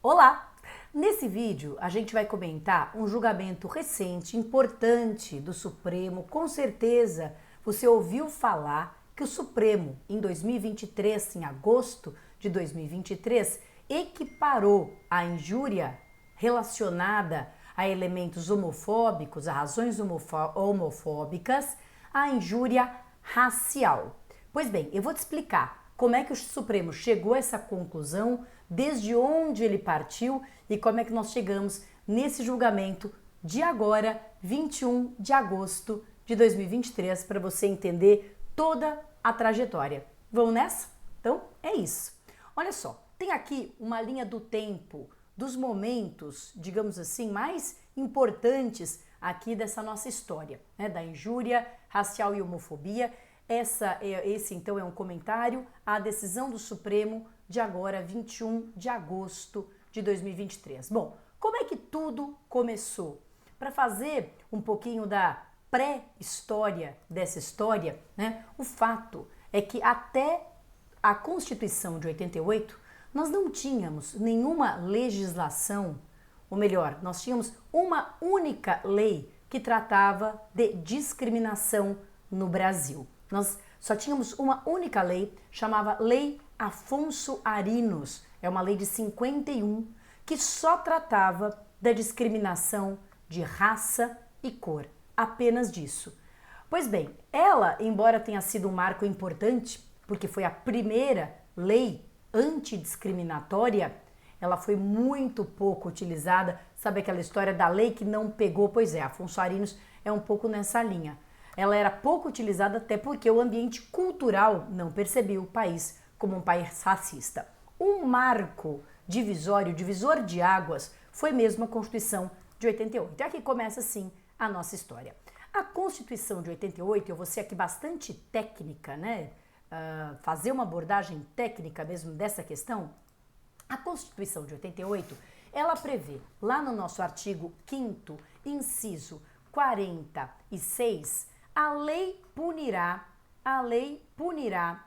Olá! Nesse vídeo a gente vai comentar um julgamento recente, importante do Supremo. Com certeza você ouviu falar que o Supremo, em 2023, em agosto de 2023, equiparou a injúria relacionada a elementos homofóbicos, a razões homofóbicas, à injúria racial. Pois bem, eu vou te explicar como é que o Supremo chegou a essa conclusão, desde onde ele partiu e como é que nós chegamos nesse julgamento de agora, 21 de agosto de 2023, para você entender toda a trajetória. Vamos nessa? Então, é isso. Olha só, tem aqui uma linha do tempo, dos momentos, digamos assim, mais importantes aqui dessa nossa história, né, da injúria racial e homofobia. Esse então é um comentário à decisão do Supremo de agora, 21 de agosto de 2023. Bom, como é que tudo começou? Para fazer um pouquinho da pré-história dessa história, né, o fato é que até a Constituição de 88, nós não tínhamos nenhuma legislação, ou melhor, nós tínhamos uma única lei que tratava de discriminação no Brasil. Nós só tínhamos uma única lei, chamava Lei Afonso Arinos, é uma lei de 51, que só tratava da discriminação de raça e cor, apenas disso. Pois bem, ela, embora tenha sido um marco importante, porque foi a primeira lei antidiscriminatória, ela foi muito pouco utilizada. Sabe aquela história da lei que não pegou? Pois é, Afonso Arinos é um pouco nessa linha. Ela era pouco utilizada até porque o ambiente cultural não percebia o país como um país racista. Um marco divisório, divisor de águas, foi mesmo a Constituição de 88. E aqui começa, assim, a nossa história. A Constituição de 88, eu vou ser aqui bastante técnica, né? Fazer uma abordagem técnica mesmo dessa questão. A Constituição de 88, ela prevê, lá no nosso artigo 5º, inciso 46, a lei punirá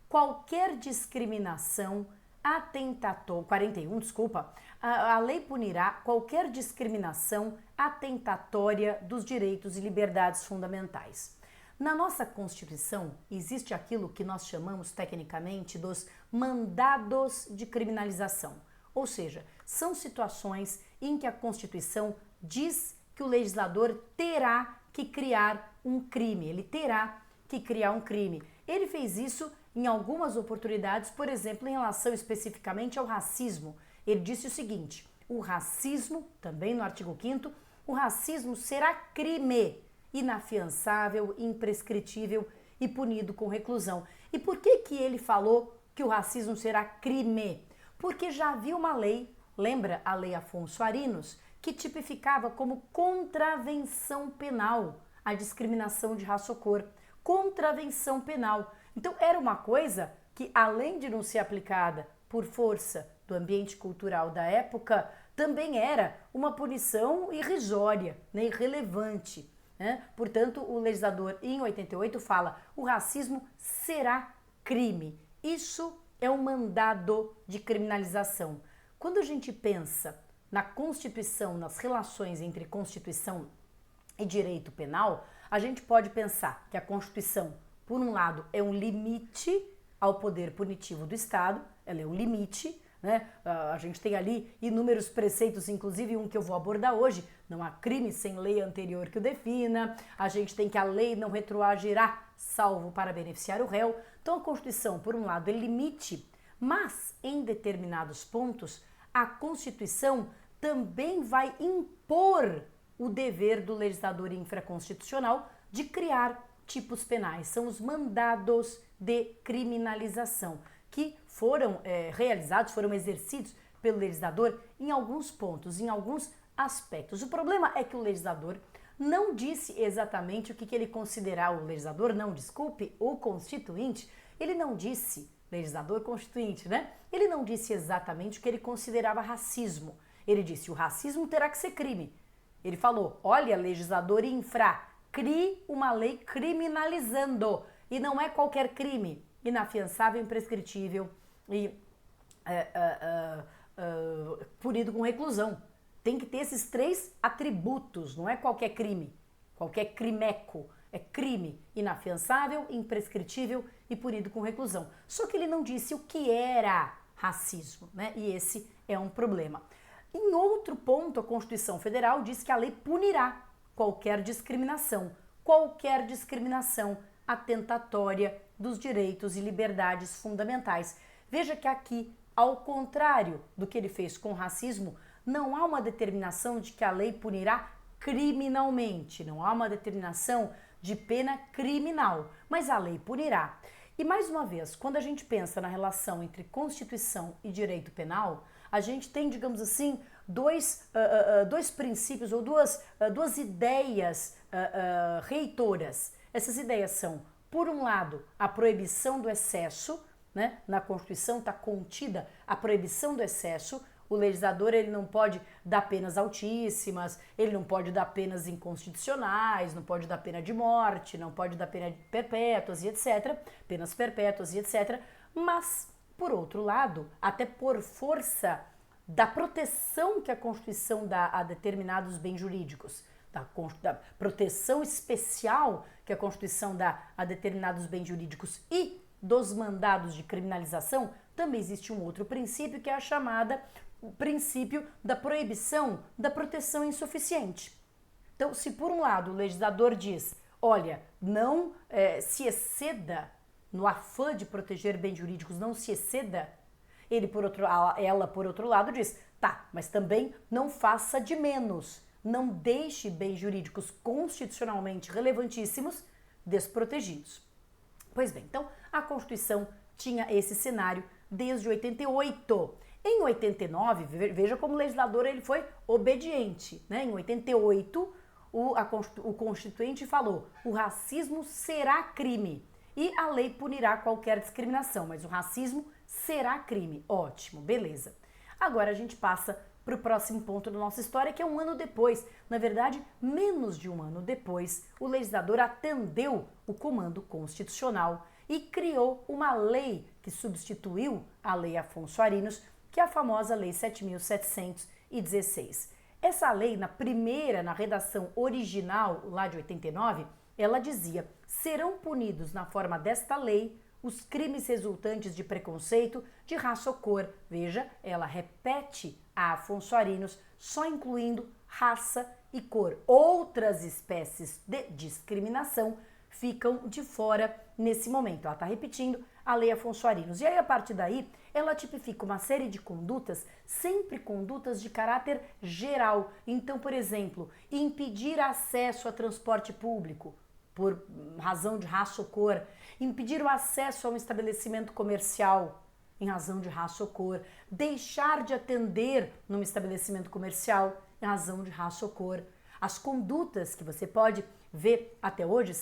qualquer discriminação atentatória, 41, desculpa, a lei punirá qualquer discriminação atentatória dos direitos e liberdades fundamentais. Na nossa Constituição existe aquilo que nós chamamos tecnicamente dos mandados de criminalização, ou seja, são situações em que a Constituição diz que o legislador terá que criar um crime, ele terá que criar um crime. Ele fez isso em algumas oportunidades, por exemplo, em relação especificamente ao racismo. Ele disse o seguinte: o racismo, também no artigo 5º, o racismo será crime inafiançável, imprescritível e punido com reclusão. E por que ele falou que o racismo será crime? Porque já havia uma lei, lembra a Lei Afonso Arinos, que tipificava como contravenção penal a discriminação de raça ou cor. Contravenção penal. Então era uma coisa que, além de não ser aplicada por força do ambiente cultural da época, também era uma punição irrisória, né, irrelevante. Portanto, o legislador em 88 fala: o racismo será crime. Isso é um mandado de criminalização. Quando a gente pensa na Constituição, nas relações entre Constituição e direito penal, a gente pode pensar que a Constituição, por um lado, é um limite ao poder punitivo do Estado, ela é um limite, né? A gente tem ali inúmeros preceitos, inclusive um que eu vou abordar hoje: não há crime sem lei anterior que o defina. A gente tem que a lei não retroagirá, salvo para beneficiar o réu. Então a Constituição, por um lado, é limite, mas em determinados pontos a Constituição também vai impor o dever do legislador infraconstitucional de criar tipos penais. São os mandados de criminalização, que foram realizados, foram exercidos pelo legislador em alguns pontos, em alguns aspectos. O problema é que o legislador não disse exatamente o que ele considerava. O legislador, não, desculpe, o constituinte, ele não disse, legislador constituinte, né? Ele não disse exatamente o que ele considerava racismo. Ele disse: o racismo terá que ser crime. Ele falou: olha, legislador infra, crie uma lei criminalizando. E não é qualquer crime, inafiançável, imprescritível e punido com reclusão. Tem que ter esses 3 atributos, não é qualquer crime, qualquer crimeco. É crime inafiançável, imprescritível e punido com reclusão. Só que ele não disse o que era racismo, né? E esse é um problema. Em outro ponto, a Constituição Federal diz que a lei punirá qualquer discriminação atentatória dos direitos e liberdades fundamentais. Veja que aqui, ao contrário do que ele fez com o racismo, não há uma determinação de que a lei punirá criminalmente, não há uma determinação de pena criminal, mas a lei punirá. E mais uma vez, quando a gente pensa na relação entre Constituição e direito penal, a gente tem, digamos assim, dois princípios ou duas ideias reitoras. Essas ideias são, por um lado, a proibição do excesso, né? Na Constituição está contida a proibição do excesso. O legislador ele não pode dar penas altíssimas, ele não pode dar penas inconstitucionais, não pode dar pena de morte, não pode dar pena perpétuas e etc., penas perpétuas e etc., mas, por outro lado, até por força da proteção que a Constituição dá a determinados bens jurídicos, da proteção especial que a Constituição dá a determinados bens jurídicos e dos mandados de criminalização, também existe um outro princípio que é a chamada princípio da proibição da proteção insuficiente. Então, se por um lado o legislador diz, olha, não se exceda no afã de proteger bens jurídicos, não se exceda, ela por outro lado diz, tá, mas também não faça de menos, não deixe bens jurídicos constitucionalmente relevantíssimos desprotegidos. Pois bem, então a Constituição tinha esse cenário desde 88. Em 89, veja como o legislador ele foi obediente, né? Em 88, o Constituinte falou, o racismo será crime e a lei punirá qualquer discriminação, mas o racismo será crime. Ótimo, beleza. Agora a gente passa para o próximo ponto da nossa história, que é um ano depois. Na verdade, menos de um ano depois, o legislador atendeu o comando constitucional e criou uma lei que substituiu a Lei Afonso Arinos, que é a famosa Lei 7.716. Essa lei, na redação original, lá de 89, ela dizia, serão punidos na forma desta lei os crimes resultantes de preconceito de raça ou cor. Veja, ela repete a Afonso Arinos, só incluindo raça e cor. Outras espécies de discriminação ficam de fora nesse momento. Ela está repetindo a Lei Afonso Arinos. E aí, a partir daí, ela tipifica uma série de condutas, sempre condutas de caráter geral. Então, por exemplo, impedir acesso a transporte público por razão de raça ou cor, impedir o acesso a um estabelecimento comercial em razão de raça ou cor, deixar de atender num estabelecimento comercial em razão de raça ou cor. As condutas que você pode ver até hoje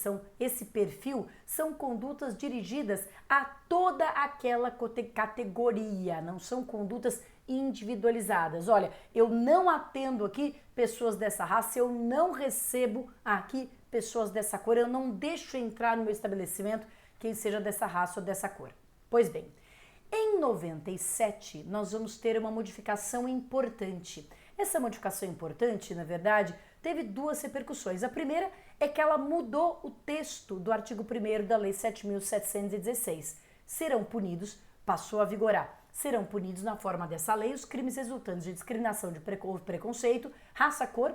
esse perfil são condutas dirigidas a toda aquela categoria, não são condutas individualizadas. Olha, eu não atendo aqui pessoas dessa raça, eu não recebo aqui pessoas dessa cor, eu não deixo entrar no meu estabelecimento quem seja dessa raça ou dessa cor. Pois bem, em 97 nós vamos ter uma modificação importante. Essa modificação importante, na verdade, teve duas repercussões. A primeira é que ela mudou o texto do artigo 1º da Lei 7.716. Serão punidos, passou a vigorar, serão punidos na forma dessa lei os crimes resultantes de discriminação de preconceito, raça, cor,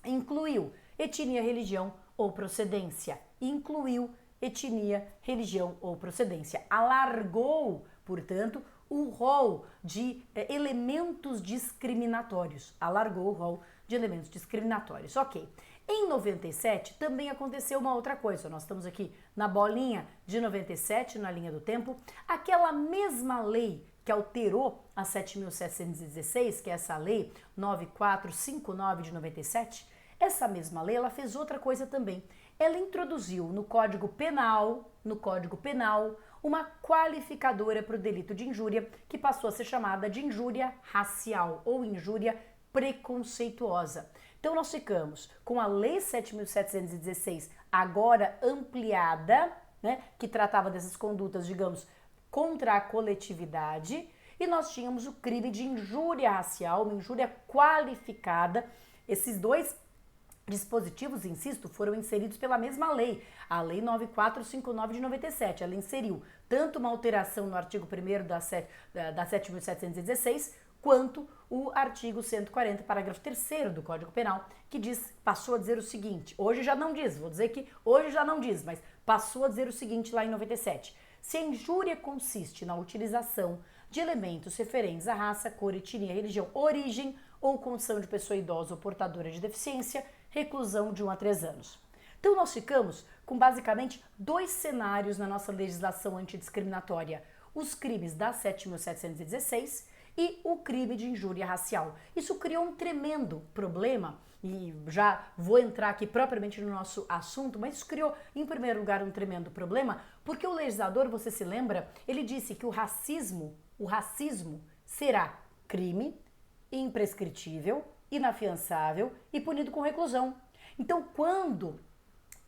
incluiu etnia, religião ou procedência. Incluiu etnia, religião ou procedência. Alargou, portanto, o rol de elementos discriminatórios. Alargou o rol de elementos discriminatórios. Ok. Em 97 também aconteceu uma outra coisa. Nós estamos aqui na bolinha de 97, na linha do tempo. Aquela mesma lei que alterou a 7.716, que é essa lei 9459 de 97, essa mesma lei ela fez outra coisa também. Ela introduziu no Código Penal, uma qualificadora para o delito de injúria que passou a ser chamada de injúria racial ou injúria preconceituosa. Então nós ficamos com a Lei 7.716 agora ampliada, né, que tratava dessas condutas, digamos, contra a coletividade, e nós tínhamos o crime de injúria racial, uma injúria qualificada. Esses dois dispositivos, insisto, foram inseridos pela mesma lei, a Lei 9459 de 97. Ela inseriu tanto uma alteração no artigo 1º da 7.716, quanto o artigo 140, parágrafo 3º do Código Penal, que passou a dizer o seguinte, hoje já não diz, vou dizer que hoje já não diz, mas passou a dizer o seguinte lá em 97. Se a injúria consiste na utilização de elementos referentes à raça, cor, etnia, religião, origem ou condição de pessoa idosa ou portadora de deficiência, reclusão de 1 a 3 anos. Então nós ficamos com basicamente dois cenários na nossa legislação antidiscriminatória. Os crimes da 7.716 e o crime de injúria racial. Isso criou um tremendo problema, e já vou entrar aqui propriamente no nosso assunto, mas isso criou, em primeiro lugar, um tremendo problema, porque o legislador, você se lembra, ele disse que o racismo será crime imprescritível, inafiançável e punido com reclusão. Então, quando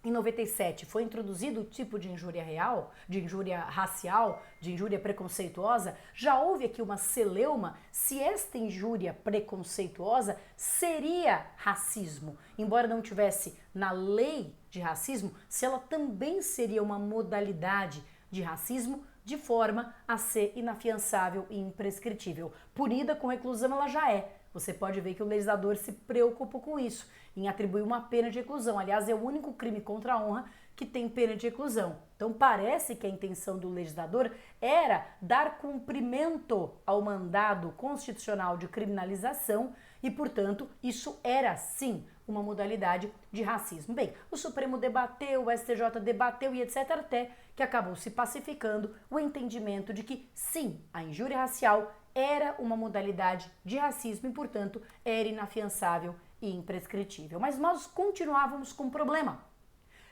em 97 foi introduzido o tipo de injúria real, de injúria racial, de injúria preconceituosa, já houve aqui uma celeuma se esta injúria preconceituosa seria racismo. Embora não tivesse na lei de racismo, se ela também seria uma modalidade de racismo, de forma a ser inafiançável e imprescritível. Punida com reclusão ela já é. Você pode ver que o legislador se preocupou com isso, em atribuir uma pena de reclusão. Aliás, é o único crime contra a honra que tem pena de reclusão. Então parece que a intenção do legislador era dar cumprimento ao mandado constitucional de criminalização e, portanto, isso era sim uma modalidade de racismo. Bem, o Supremo debateu, o STJ debateu e etc, até que acabou se pacificando o entendimento de que sim, a injúria racial era uma modalidade de racismo e, portanto, era inafiançável e imprescritível. Mas nós continuávamos com um problema.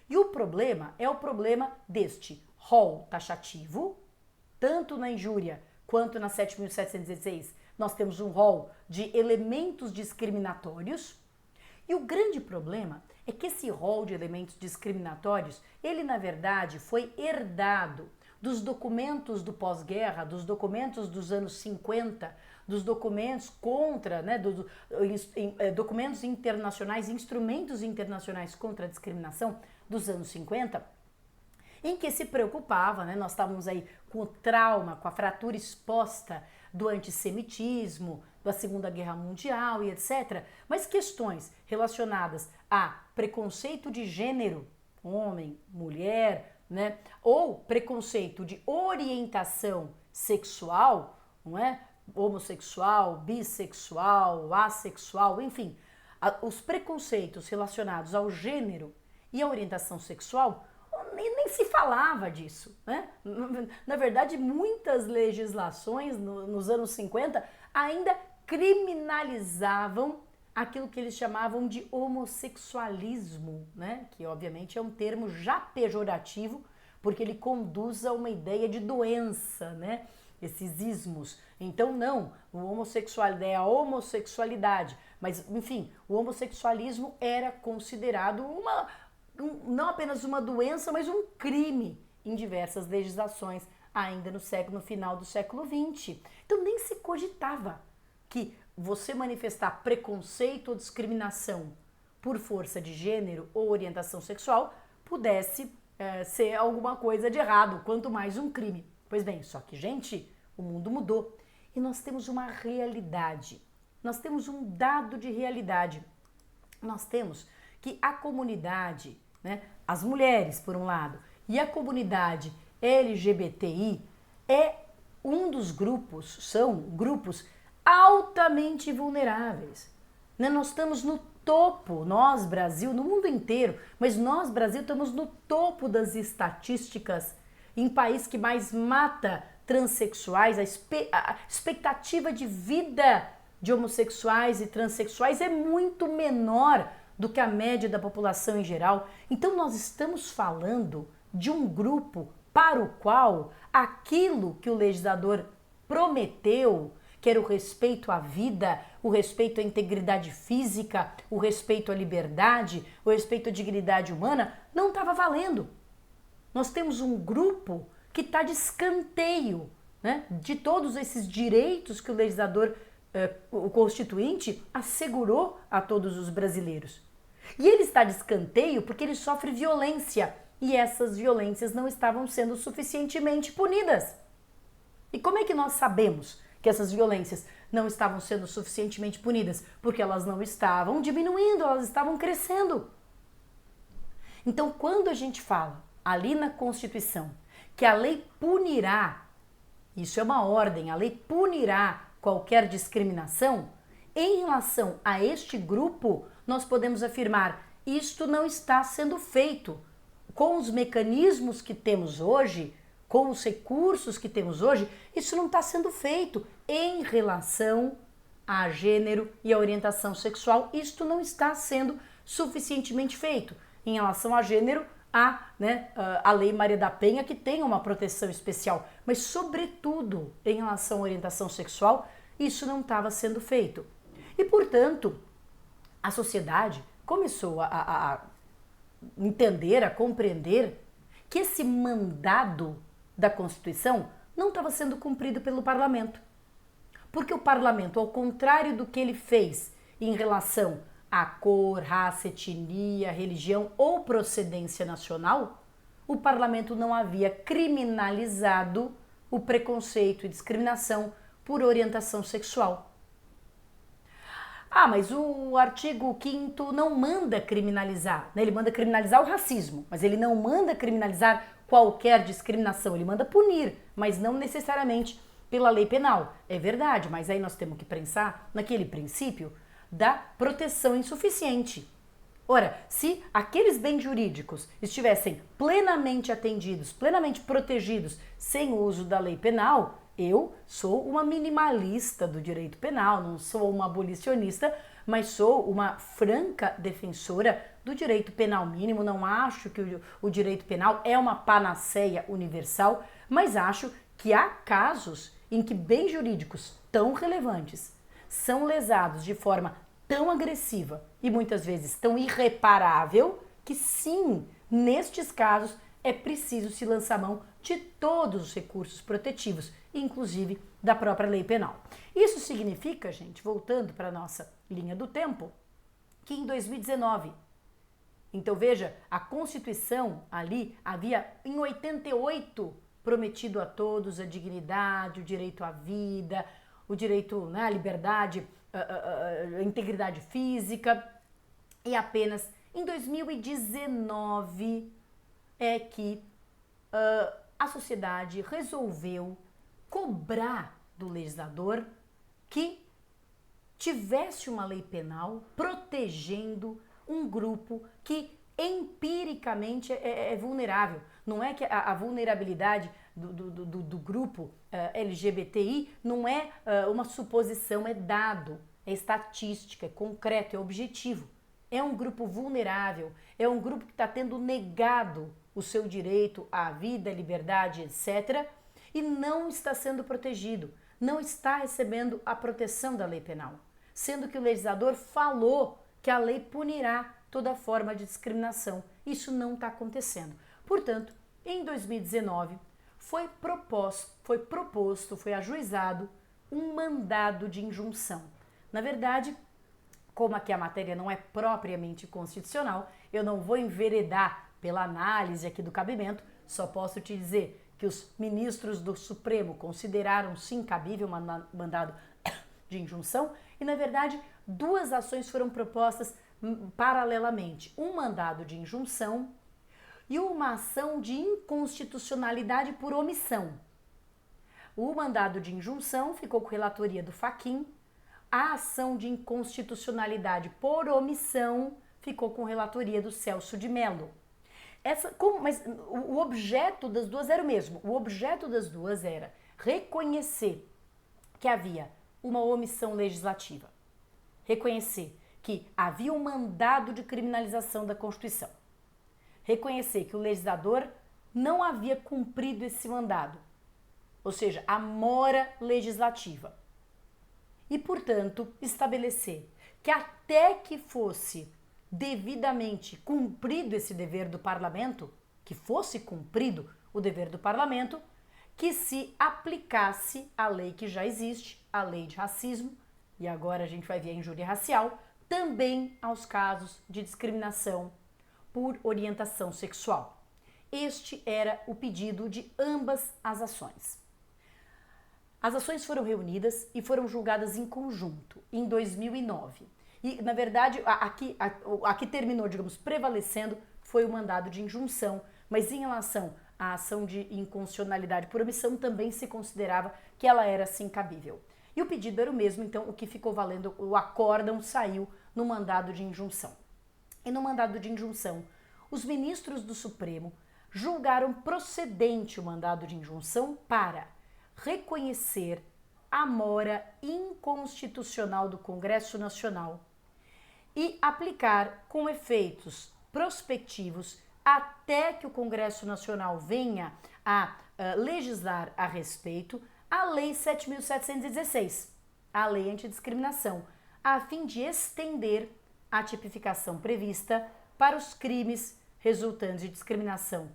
E o problema é o problema deste rol taxativo, tanto na injúria quanto na 7.716, nós temos um rol de elementos discriminatórios. E o grande problema é que esse rol de elementos discriminatórios, ele na verdade foi herdado dos documentos do pós-guerra, dos documentos dos anos 50, dos documentos contra, documentos internacionais, instrumentos internacionais contra a discriminação dos anos 50, em que se preocupava, nós estávamos aí com o trauma, com a fratura exposta do antissemitismo, da Segunda Guerra Mundial e etc. Mas questões relacionadas a preconceito de gênero, homem, mulher, ou preconceito de orientação sexual, não é? Homossexual, bissexual, assexual, enfim, os preconceitos relacionados ao gênero e à orientação sexual, nem se falava disso, né? Na verdade, muitas legislações nos anos 50 ainda criminalizavam aquilo que eles chamavam de homossexualismo, que obviamente é um termo já pejorativo, porque ele conduz a uma ideia de doença, esses ismos. Então não, o homossexual é a homossexualidade, mas enfim, o homossexualismo era considerado não apenas uma doença, mas um crime em diversas legislações, ainda no final do século XX. Então nem se cogitava que você manifestar preconceito ou discriminação por força de gênero ou orientação sexual pudesse ser alguma coisa de errado, quanto mais um crime. Pois bem, só que, gente, o mundo mudou e nós temos uma realidade, nós temos um dado de realidade. Nós temos que a comunidade, as mulheres, por um lado, e a comunidade LGBTI são grupos altamente vulneráveis. Nós estamos no topo, nós, Brasil, no mundo inteiro, mas nós, Brasil, estamos no topo das estatísticas em país que mais mata transexuais. A expectativa de vida de homossexuais e transexuais é muito menor do que a média da população em geral. Então nós estamos falando de um grupo para o qual aquilo que o legislador prometeu, que era o respeito à vida, o respeito à integridade física, o respeito à liberdade, o respeito à dignidade humana, não estava valendo. Nós temos um grupo que está de escanteio, né, de todos esses direitos que o legislador, o constituinte, assegurou a todos os brasileiros. E ele está de escanteio porque ele sofre violência e essas violências não estavam sendo suficientemente punidas. E como é que nós sabemos que essas violências não estavam sendo suficientemente punidas? Porque elas não estavam diminuindo, elas estavam crescendo. Então, quando a gente fala ali na Constituição que a lei punirá, isso é uma ordem, a lei punirá qualquer discriminação, em relação a este grupo, nós podemos afirmar, isto não está sendo feito com os mecanismos que temos hoje, com os recursos que temos hoje, isso não está sendo feito em relação a gênero e a orientação sexual, isto não está sendo suficientemente feito. Em relação a gênero, há, né, a Lei Maria da Penha, que tem uma proteção especial, mas sobretudo em relação à orientação sexual, isso não estava sendo feito. E, portanto, a sociedade começou a entender, a compreender que esse mandado da Constituição não estava sendo cumprido pelo parlamento. Porque o parlamento, ao contrário do que ele fez em relação à cor, raça, etnia, religião ou procedência nacional, o parlamento não havia criminalizado o preconceito e discriminação por orientação sexual. Ah, mas o artigo 5º não manda criminalizar, né? Ele manda criminalizar o racismo, mas ele não manda criminalizar qualquer discriminação, ele manda punir, mas não necessariamente pela lei penal. É verdade, mas aí nós temos que pensar naquele princípio da proteção insuficiente. Ora, se aqueles bens jurídicos estivessem plenamente atendidos, plenamente protegidos, sem o uso da lei penal, eu sou uma minimalista do direito penal, não sou uma abolicionista, mas sou uma franca defensora do direito penal mínimo. Não acho que o direito penal é uma panaceia universal, mas acho que há casos em que bens jurídicos tão relevantes são lesados de forma tão agressiva e muitas vezes tão irreparável que sim, nestes casos é preciso se lançar mão de todos os recursos protetivos, inclusive da própria lei penal. Isso significa, gente, voltando para a nossa linha do tempo, que em 2019, então veja, a Constituição ali havia em 88 prometido a todos a dignidade, o direito à vida, o direito, né, à liberdade, a integridade física, e apenas em 2019 é que a sociedade resolveu cobrar do legislador que tivesse uma lei penal protegendo um grupo que empiricamente é vulnerável. Não é que a vulnerabilidade do grupo LGBTI não é uma suposição, é dado, é estatística, é concreto, é objetivo. É um grupo vulnerável, é um grupo que está tendo negado o seu direito à vida, liberdade, etc., e não está sendo protegido, não está recebendo a proteção da lei penal, sendo que o legislador falou que a lei punirá toda forma de discriminação. Isso não está acontecendo. Portanto, em 2019, foi ajuizado um mandado de injunção. Na verdade, como aqui a matéria não é propriamente constitucional, eu não vou enveredar pela análise aqui do cabimento, só posso te dizer que os ministros do Supremo consideraram sim cabível um mandado de injunção e, na verdade, duas ações foram propostas paralelamente. Um mandado de injunção e uma ação de inconstitucionalidade por omissão. O mandado de injunção ficou com relatoria do Fachin, a ação de inconstitucionalidade por omissão ficou com relatoria do Celso de Mello. Mas o objeto das duas era o mesmo. O objeto das duas era reconhecer que havia uma omissão legislativa, reconhecer que havia um mandado de criminalização da Constituição, reconhecer que o legislador não havia cumprido esse mandado, ou seja, a mora legislativa, e, portanto, estabelecer que até que fosse devidamente cumprido esse dever do parlamento, que fosse cumprido o dever do parlamento, que se aplicasse a lei que já existe, a lei de racismo, e agora a gente vai ver a injúria racial, também aos casos de discriminação por orientação sexual. Este era o pedido de ambas as ações. As ações foram reunidas e foram julgadas em conjunto em 2009. E, na verdade, a que terminou, digamos, prevalecendo foi o mandado de injunção, mas em relação à ação de inconstitucionalidade por omissão também se considerava que ela era sim cabível. E o pedido era o mesmo, então o que ficou valendo, o acórdão saiu no mandado de injunção. E no mandado de injunção, os ministros do Supremo julgaram procedente o mandado de injunção para reconhecer a mora inconstitucional do Congresso Nacional e aplicar com efeitos prospectivos até que o Congresso Nacional venha a legislar a respeito a Lei 7.716, a Lei Antidiscriminação, a fim de estender a tipificação prevista para os crimes resultantes de discriminação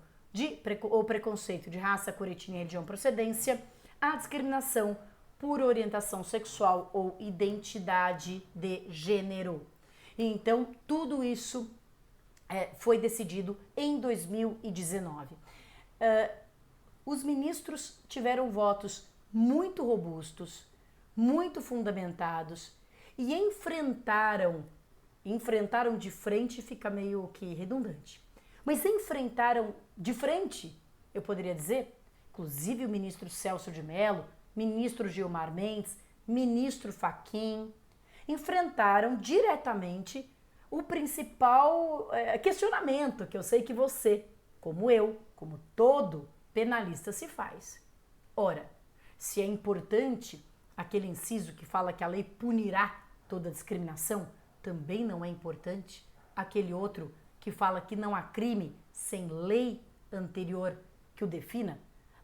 ou preconceito de raça, cor, etnia, religião, procedência, a discriminação por orientação sexual ou identidade de gênero. Então, tudo isso foi decidido em 2019. Os ministros tiveram votos muito robustos, muito fundamentados e enfrentaram de frente, fica meio que redundante, mas enfrentaram de frente, eu poderia dizer, inclusive o ministro Celso de Mello, ministro Gilmar Mendes, ministro Fachin, enfrentaram diretamente o principal questionamento que eu sei que você, como eu, como todo penalista se faz. Ora, se é importante aquele inciso que fala que a lei punirá toda discriminação, também não é importante aquele outro que fala que não há crime sem lei anterior que o defina?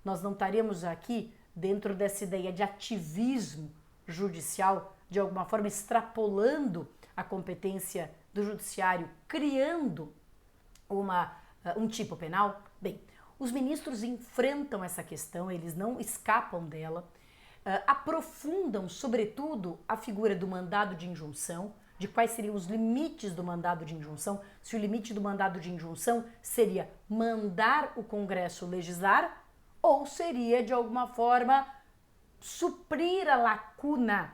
Nós não estaremos aqui dentro dessa ideia de ativismo judicial, de alguma forma extrapolando a competência do judiciário, criando um tipo penal? Bem, os ministros enfrentam essa questão, eles não escapam dela, aprofundam, sobretudo, a figura do mandado de injunção, de quais seriam os limites do mandado de injunção, se o limite do mandado de injunção seria mandar o Congresso legislar ou seria, de alguma forma, suprir a lacuna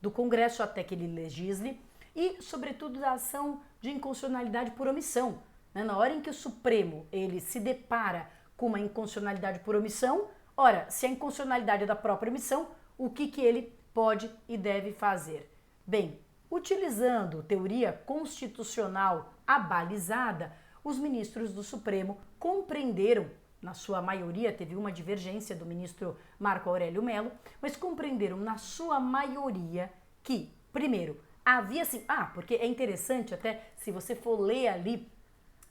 do Congresso até que ele legisle e, sobretudo, da ação de inconstitucionalidade por omissão. Na hora em que o Supremo ele se depara com uma inconstitucionalidade por omissão, ora, se a inconstitucionalidade é da própria omissão, o que ele pode e deve fazer? Bem, utilizando teoria constitucional abalizada, os ministros do Supremo compreenderam, na sua maioria, teve uma divergência do ministro Marco Aurélio Mello, mas compreenderam na sua maioria que, primeiro, havia assim, porque é interessante até, se você for ler ali,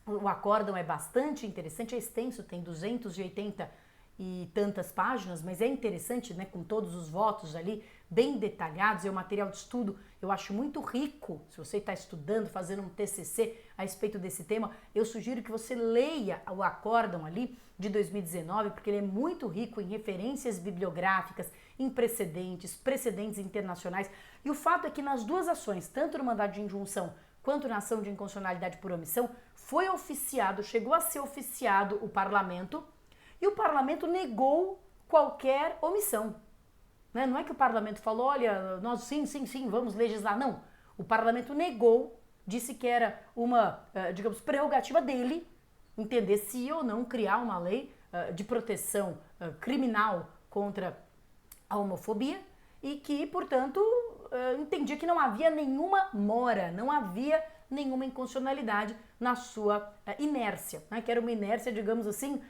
o acórdão é bastante interessante, é extenso, tem 280 e tantas páginas, mas é interessante, né, com todos os votos ali, bem detalhados, é um material de estudo, eu acho muito rico. Se você está estudando, fazendo um TCC a respeito desse tema, eu sugiro que você leia o acórdão ali de 2019, porque ele é muito rico em referências bibliográficas, em precedentes internacionais, e o fato é que nas duas ações, tanto no mandado de injunção quanto na ação de inconstitucionalidade por omissão, foi oficiado, chegou a ser oficiado o parlamento, e o parlamento negou qualquer omissão. Não é que o parlamento falou, olha, nós sim, vamos legislar. Não, o parlamento negou, disse que era uma, digamos, prerrogativa dele entender se ou não criar uma lei de proteção criminal contra a homofobia e que, portanto, entendia que não havia nenhuma mora, não havia nenhuma inconstitucionalidade na sua inércia, né? Que era uma inércia, digamos assim,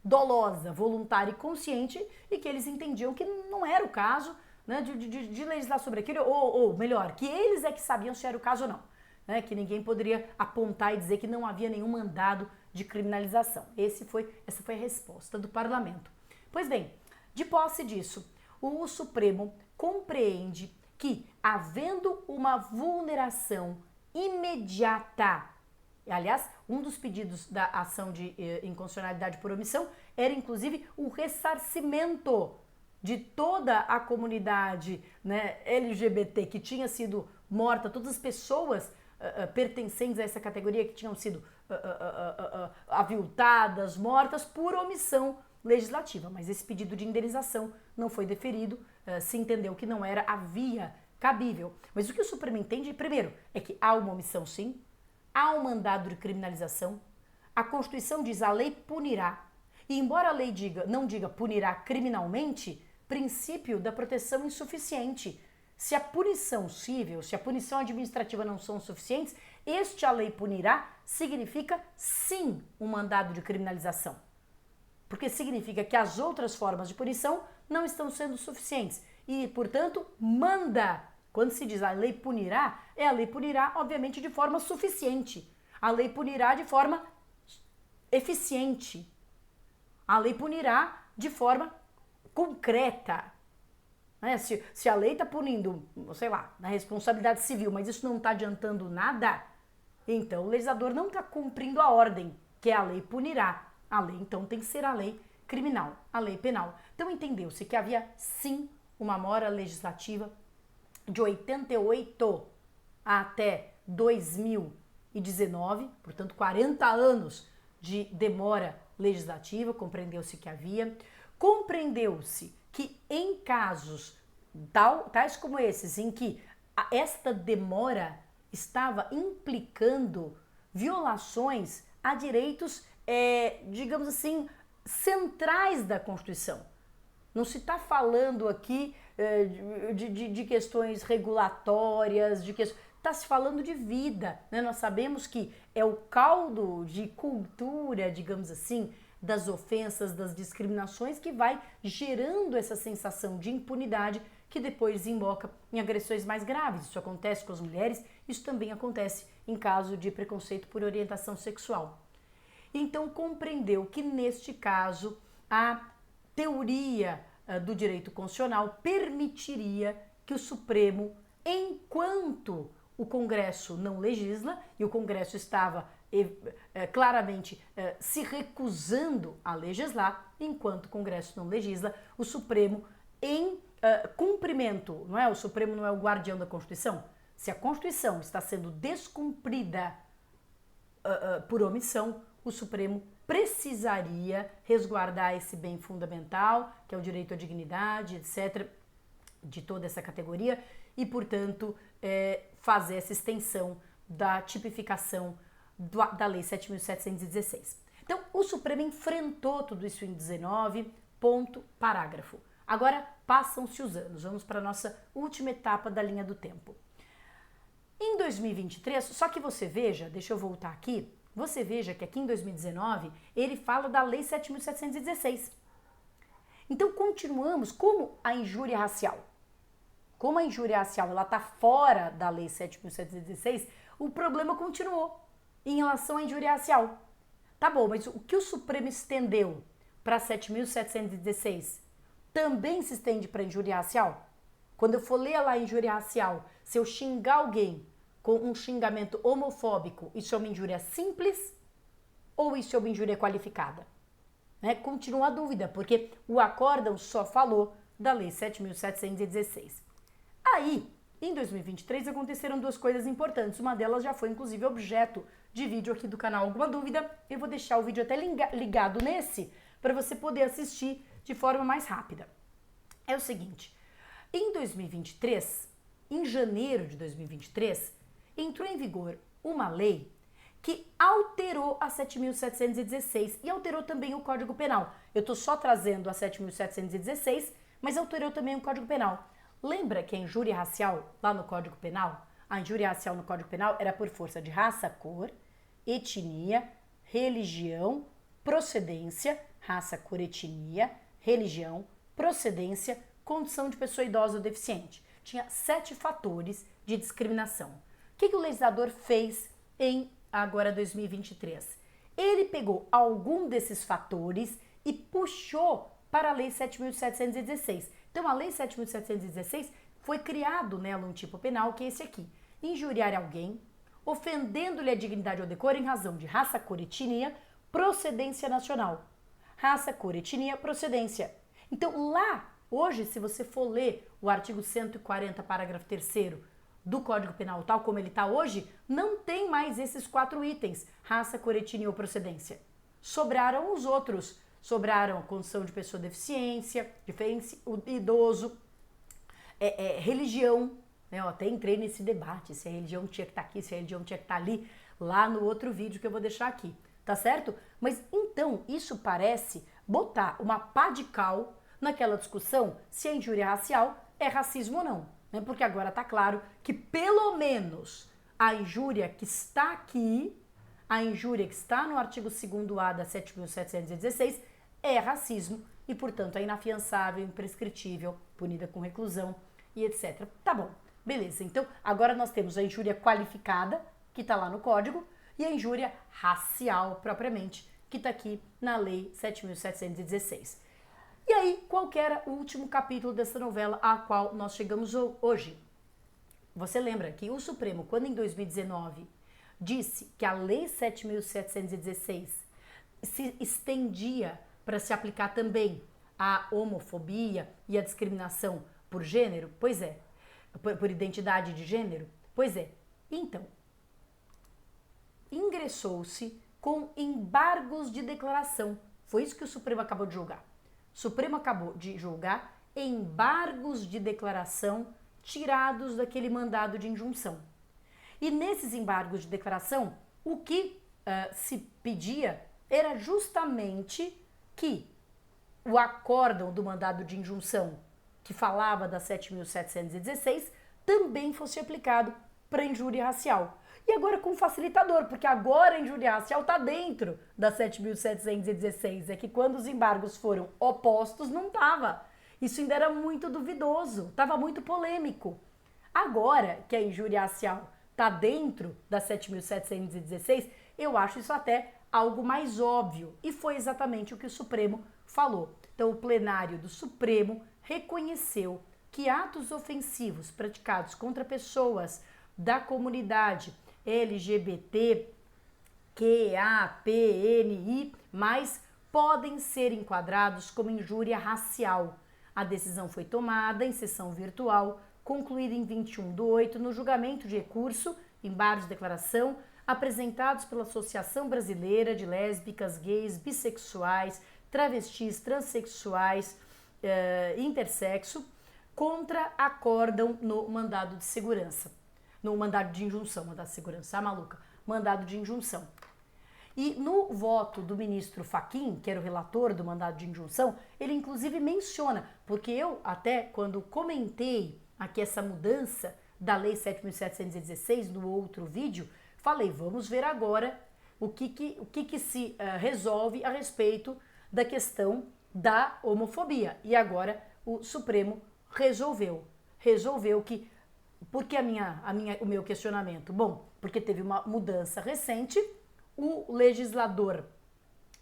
dolosa, voluntária e consciente, e que eles entendiam que não era o caso, né, de legislar sobre aquilo, ou melhor, que eles é que sabiam se era o caso ou não, né, que ninguém poderia apontar e dizer que não havia nenhum mandado de criminalização. Essa foi a resposta do parlamento. Pois bem, de posse disso, o Supremo compreende que, havendo uma vulneração imediata, aliás, um dos pedidos da ação de inconstitucionalidade por omissão era inclusive o ressarcimento de toda a comunidade, né, LGBT que tinha sido morta, todas as pessoas pertencentes a essa categoria que tinham sido aviltadas, mortas por omissão legislativa. Mas esse pedido de indenização não foi deferido, se entendeu que não era a via cabível. Mas o que o Supremo entende, primeiro, é que há uma omissão sim, há um mandado de criminalização, a Constituição diz a lei punirá, e embora a lei não diga punirá criminalmente, princípio da proteção insuficiente. Se a punição civil, se a punição administrativa não são suficientes, a lei punirá significa sim um mandado de criminalização. Porque significa que as outras formas de punição não estão sendo suficientes. E, portanto, manda. Quando se diz a lei punirá, a lei punirá, obviamente, de forma suficiente. A lei punirá de forma eficiente. A lei punirá de forma concreta. Se a lei está punindo, sei lá, na responsabilidade civil, mas isso não está adiantando nada, então o legislador não está cumprindo a ordem, que é a lei punirá. A lei, então, tem que ser a lei criminal, a lei penal. Então, entendeu-se que havia, sim, uma mora legislativa de 88 até 2019, portanto, 40 anos de demora legislativa, compreendeu-se que havia. Compreendeu-se que em casos tais como esses, em que esta demora estava implicando violações a direitos, digamos assim, centrais da Constituição. Não se está falando aqui de questões regulatórias, está se falando de vida, né? Nós sabemos que é o caldo de cultura, digamos assim, das ofensas, das discriminações que vai gerando essa sensação de impunidade que depois desemboca em agressões mais graves. Isso acontece com as mulheres, isso também acontece em caso de preconceito por orientação sexual. Então compreendeu que neste caso a teoria do direito constitucional permitiria que o Supremo, enquanto o Congresso não legisla, e o Congresso estava claramente se recusando a legislar, enquanto o Congresso não legisla, o Supremo em cumprimento, não é? O Supremo não é o guardião da Constituição? Se a Constituição está sendo descumprida por omissão, o Supremo precisaria resguardar esse bem fundamental, que é o direito à dignidade, etc., de toda essa categoria, e, portanto, fazer essa extensão da tipificação da Lei 7.716. Então, o Supremo enfrentou tudo isso em 19, ponto, parágrafo. Agora, passam-se os anos, vamos para a nossa última etapa da linha do tempo. Em 2023, só que você veja, deixa eu voltar aqui, você veja que aqui em 2019, ele fala da Lei 7.716. Então, continuamos como a injúria racial. Como a injúria racial está fora da Lei 7.716, o problema continuou em relação à injúria racial. Tá bom, mas o que o Supremo estendeu para 7.716 também se estende para injúria racial? Quando eu for ler lá a injúria racial, se eu xingar alguém com um xingamento homofóbico, isso é uma injúria simples ou isso é uma injúria qualificada? Né? Continua a dúvida, porque o acórdão só falou da Lei 7.716. Aí, em 2023, aconteceram duas coisas importantes. Uma delas já foi, inclusive, objeto de vídeo aqui do canal. Alguma dúvida? Eu vou deixar o vídeo até ligado nesse para você poder assistir de forma mais rápida. É o seguinte, em 2023, em janeiro de 2023, entrou em vigor uma lei que alterou a 7.716 e alterou também o Código Penal. Eu estou só trazendo a 7.716, mas alterou também o Código Penal. Lembra que a injúria racial lá no Código Penal, a injúria racial no Código Penal era por força de raça, cor, etnia, religião, procedência, raça, cor, etnia, religião, procedência, condição de pessoa idosa ou deficiente. Tinha 7 fatores de discriminação. O que o legislador fez em agora 2023? Ele pegou algum desses fatores e puxou para a Lei 7.716. Então, a Lei 7.716 foi criado nela um tipo penal que é esse aqui. Injuriar alguém, ofendendo-lhe a dignidade ou decoro em razão de raça, cor, etnia, procedência nacional. raça, cor, etnia, procedência. Então lá, hoje, se você for ler o artigo 140, parágrafo 3º do Código Penal, tal como ele está hoje, não tem mais esses 4 itens, raça, cor, etnia ou procedência. Sobraram os outros, sobraram a condição de pessoa deficiência, o idoso, religião, né? Eu até entrei nesse debate, se a religião tinha que estar aqui, se a religião tinha que estar ali, lá no outro vídeo que eu vou deixar aqui, tá certo? Mas então, isso parece botar uma pá de cal naquela discussão se a injúria racial é racismo ou não, né? Porque agora tá claro que pelo menos a injúria que está aqui, a injúria que está no artigo 2º-A da 7.716 é racismo e, portanto, é inafiançável, imprescritível, punida com reclusão e etc. Tá bom, beleza. Então, agora nós temos a injúria qualificada, que está lá no Código, e a injúria racial, propriamente, que está aqui na Lei 7.716. E aí, qual que era o último capítulo dessa novela a qual nós chegamos hoje? Você lembra que o Supremo, quando em 2019 disse que a Lei 7.716 se estendia para se aplicar também a homofobia e a discriminação por gênero? Pois é. Por identidade de gênero? Pois é. Então, ingressou-se com embargos de declaração. Foi isso que o Supremo acabou de julgar. O Supremo acabou de julgar embargos de declaração tirados daquele mandado de injunção. E nesses embargos de declaração, o que se pedia era justamente que o acórdão do mandado de injunção, que falava da 7.716, também fosse aplicado para a injúria racial. E agora com facilitador, porque agora a injúria racial está dentro da 7.716. É que quando os embargos foram opostos, não estava. Isso ainda era muito duvidoso, estava muito polêmico. Agora que a injúria racial está dentro da 7.716, eu acho isso até algo mais óbvio. E foi exatamente o que o Supremo falou. Então, o plenário do Supremo reconheceu que atos ofensivos praticados contra pessoas da comunidade LGBT, QAPNI+, podem ser enquadrados como injúria racial. A decisão foi tomada em sessão virtual, concluída em 21/8, no julgamento de recurso, embargos de declaração, apresentados pela Associação Brasileira de Lésbicas, Gays, Bissexuais, Travestis, Transsexuais, Intersexo, contra acórdão no mandado de segurança. No mandado de injunção, mandado de segurança, maluca, mandado de injunção. E no voto do ministro Fachin, que era o relator do mandado de injunção, ele inclusive menciona, porque eu até quando comentei aqui essa mudança da Lei 7.716 no outro vídeo, falei, vamos ver agora o que se resolve a respeito da questão da homofobia. E agora o Supremo resolveu que, porque o meu questionamento? Bom, porque teve uma mudança recente, o legislador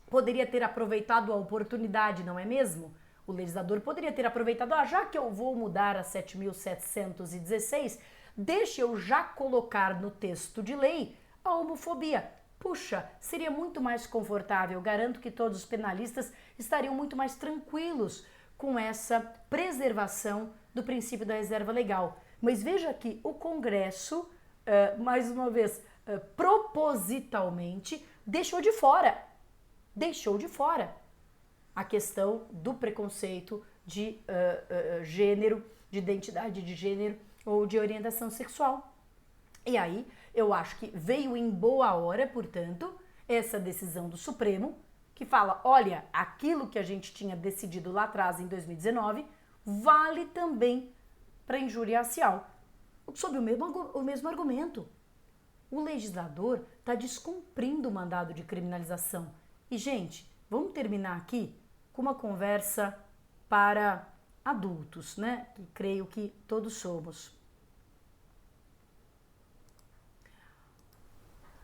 poderia ter aproveitado a oportunidade, não é mesmo? O legislador poderia ter aproveitado, já que eu vou mudar a 7.716, deixa eu já colocar no texto de lei a homofobia. Puxa, seria muito mais confortável, garanto que todos os penalistas estariam muito mais tranquilos com essa preservação do princípio da reserva legal. Mas veja que o Congresso, mais uma vez, propositalmente, deixou de fora a questão do preconceito de gênero, de identidade de gênero ou de orientação sexual. E aí, eu acho que veio em boa hora, portanto, essa decisão do Supremo, que fala, olha, aquilo que a gente tinha decidido lá atrás, em 2019, vale também para injúria racial. Sob o mesmo argumento. O legislador está descumprindo o mandado de criminalização. E, gente, vamos terminar aqui com uma conversa para adultos, né? Que creio que todos somos.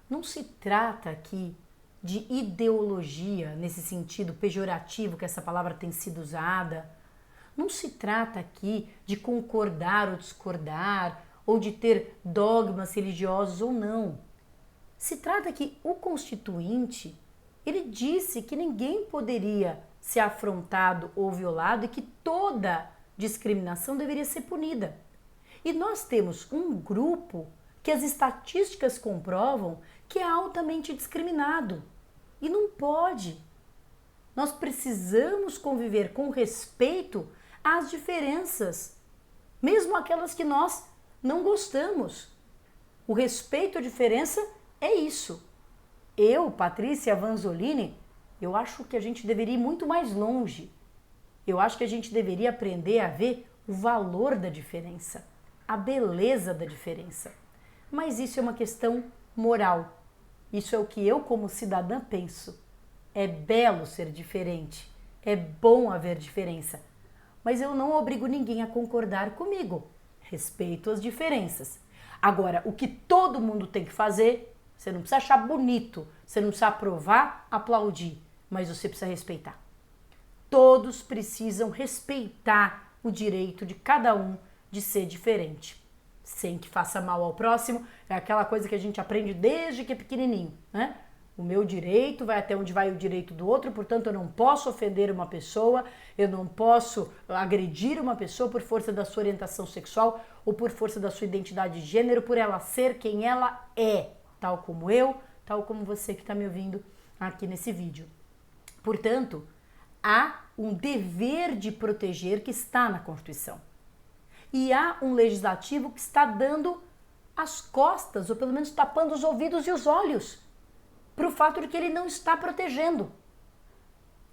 Não se trata aqui de ideologia, nesse sentido pejorativo que essa palavra tem sido usada. Não se trata aqui de concordar ou discordar, ou de ter dogmas religiosos ou não. Se trata que o Constituinte, ele disse que ninguém poderia ser afrontado ou violado e que toda discriminação deveria ser punida. E nós temos um grupo que as estatísticas comprovam que é altamente discriminado. E não pode. Nós precisamos conviver com respeito às diferenças, mesmo aquelas que nós não gostamos. O respeito à diferença é isso. Eu, Patrícia Vanzolini, eu acho que a gente deveria ir muito mais longe. Eu acho que a gente deveria aprender a ver o valor da diferença, a beleza da diferença. Mas isso é uma questão moral. Isso é o que eu, como cidadã, penso. É belo ser diferente, é bom haver diferença, mas eu não obrigo ninguém a concordar comigo. Respeito as diferenças. Agora, o que todo mundo tem que fazer, você não precisa achar bonito, você não precisa aprovar, aplaudir, mas você precisa respeitar. Todos precisam respeitar o direito de cada um de ser diferente, sem que faça mal ao próximo. É aquela coisa que a gente aprende desde que é pequenininho, né? O meu direito vai até onde vai o direito do outro, portanto eu não posso ofender uma pessoa, eu não posso agredir uma pessoa por força da sua orientação sexual ou por força da sua identidade de gênero, por ela ser quem ela é, tal como eu, tal como você que está me ouvindo aqui nesse vídeo. Portanto, há um dever de proteger que está na Constituição. E há um legislativo que está dando as costas, ou pelo menos tapando os ouvidos e os olhos, para o fato de que ele não está protegendo.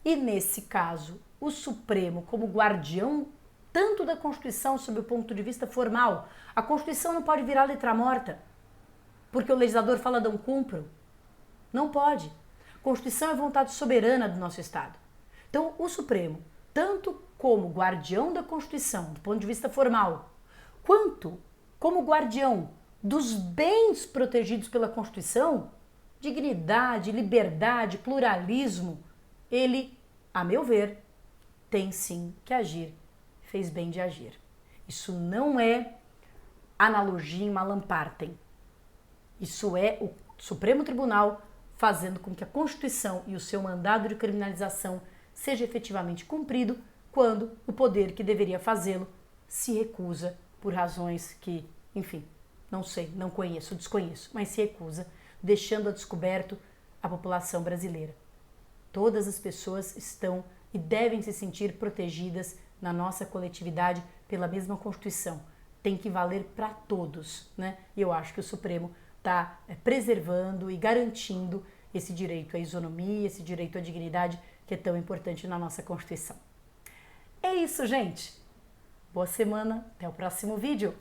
E nesse caso, o Supremo, como guardião tanto da Constituição sob o ponto de vista formal, a Constituição não pode virar letra morta, porque o legislador fala não cumpro. Não pode. A Constituição é vontade soberana do nosso Estado. Então, o Supremo, tanto como guardião da Constituição, do ponto de vista formal, quanto como guardião dos bens protegidos pela Constituição, dignidade, liberdade, pluralismo, ele, a meu ver, tem sim que agir, fez bem de agir. Isso não é analogia em Malam Partem. Isso é o Supremo Tribunal fazendo com que a Constituição e o seu mandado de criminalização seja efetivamente cumprido quando o poder que deveria fazê-lo se recusa por razões que, enfim, não sei, não conheço, desconheço, mas se recusa, deixando a descoberto a população brasileira. Todas as pessoas estão e devem se sentir protegidas na nossa coletividade pela mesma Constituição. Tem que valer para todos, né? E eu acho que o Supremo está preservando e garantindo esse direito à isonomia, esse direito à dignidade que é tão importante na nossa Constituição. É isso, gente. Boa semana, até o próximo vídeo.